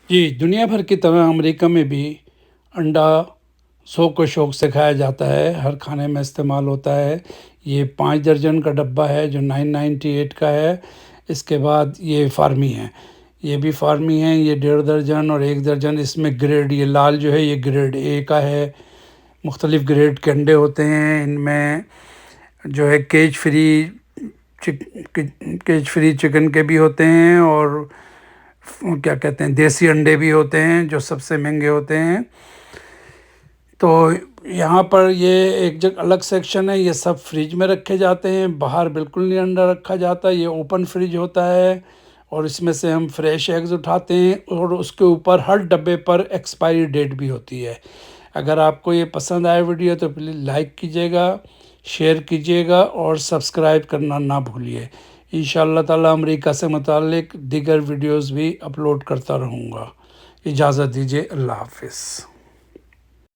جی، دنیا بھر کی طرح امریکہ میں بھی انڈا شوق و شوق سے کھایا جاتا ہے، ہر کھانے میں استعمال ہوتا ہے۔ یہ 5 درجن کا ڈبہ ہے جو 998 کا ہے۔ اس کے بعد یہ فارمی ہے، یہ بھی فارمی ہیں، یہ 1.5 درجن اور 1 درجن۔ اس میں گریڈ، یہ لال جو ہے یہ گریڈ اے کا ہے۔ مختلف گریڈ کے انڈے ہوتے ہیں، ان میں جو ہے کیج فری چکن کے بھی ہوتے ہیں، اور کیا کہتے ہیں دیسی انڈے بھی ہوتے ہیں جو سب سے مہنگے ہوتے ہیں۔ تو یہاں پر یہ ایک جگہ الگ سیکشن ہے، یہ سب فریج میں رکھے جاتے ہیں، باہر بالکل نہیں انڈا رکھا جاتا، یہ اوپن فریج ہوتا ہے، اور اس میں سے ہم فریش ایگز اٹھاتے ہیں، اور اس کے اوپر ہر ڈبے پر ایکسپائری ڈیٹ بھی ہوتی ہے۔ اگر آپ کو یہ پسند آئے ویڈیو تو پلیز لائک کیجیے گا، شیئر کیجیے گا، اور سبسکرائب کرنا نہ بھولیے۔ انشاءاللہ تعالی امریکہ سے متعلق دیگر ویڈیوز بھی اپلوڈ کرتا رہوں گا۔ اجازت دیجیے، اللہ حافظ۔